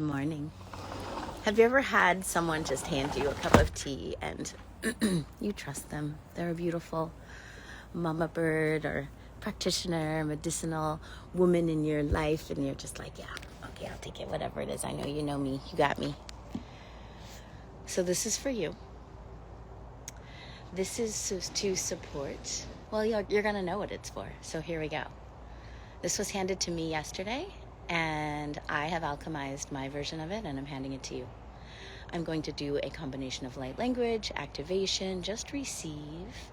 morning. Have you ever had someone just hand you a cup of tea and you trust them? They're a beautiful mama bird or practitioner, medicinal woman in your life, and you're just like, yeah, okay, I'll take it, whatever it is. I know you know me. You got me. So this is for you. This is to support. Well, you're going to know what it's for. So here we go. This was handed to me yesterday, and I have alchemized my version of it, and I'm handing it to you. I'm going to do a combination of light language, activation, just receive.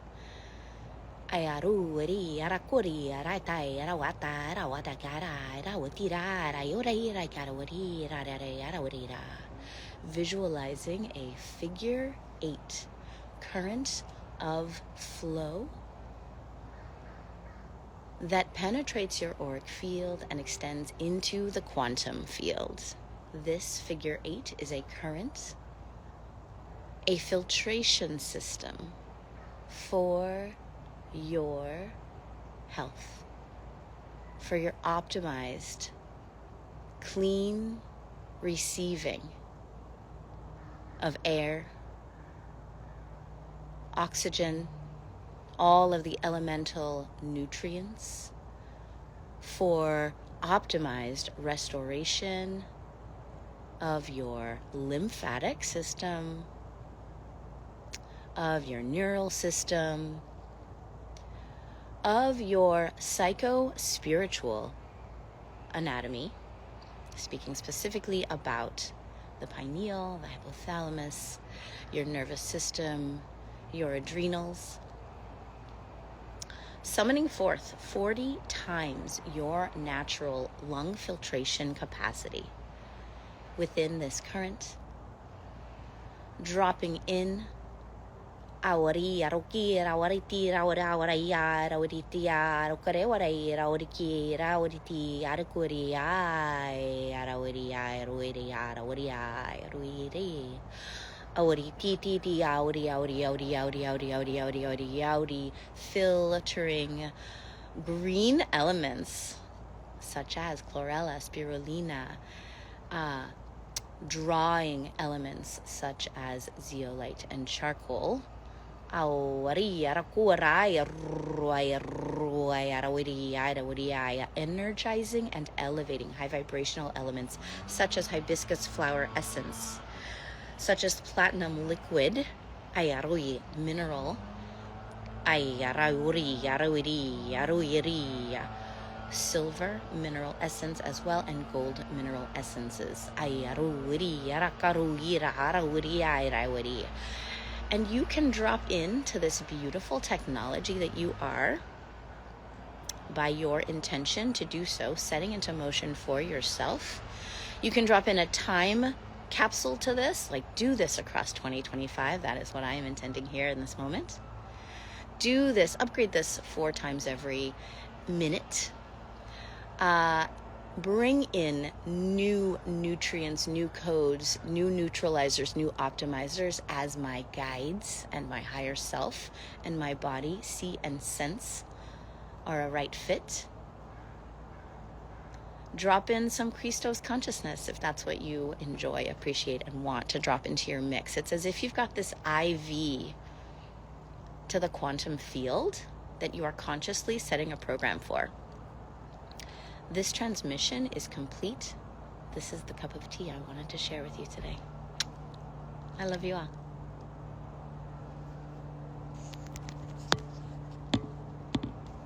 Visualizing a figure 8 current of flow that penetrates your auric field and extends into the quantum field. This figure 8 is a current, a filtration system for your health, for your optimized, clean receiving of air, oxygen, all of the elemental nutrients, for optimized restoration of your lymphatic system, of your neural system, of your psycho-spiritual anatomy, speaking specifically about the pineal, the hypothalamus, your nervous system, your adrenals, summoning forth 40 times your natural lung filtration capacity within this current, dropping in filtering green elements such as chlorella, spirulina, drawing elements such as zeolite and charcoal, energizing and elevating high vibrational elements such as hibiscus flower essence, such as platinum liquid, mineral, silver mineral essence as well, and gold mineral essences. And you can drop into this beautiful technology that you are, by your intention to do so, setting into motion for yourself. You can drop in a time capsule to this, like do this across 2025. That is what I am intending here in this moment. Do this, upgrade this 4 times every minute. Bring in new nutrients, new codes, new neutralizers, new optimizers as my guides and my higher self and my body see and sense are a right fit. Drop in some Christos consciousness if that's what you enjoy, appreciate, and want to drop into your mix. It's as if you've got this IV to the quantum field that you are consciously setting a program for. This transmission is complete. This is the cup of tea I wanted to share with you today. I love you all.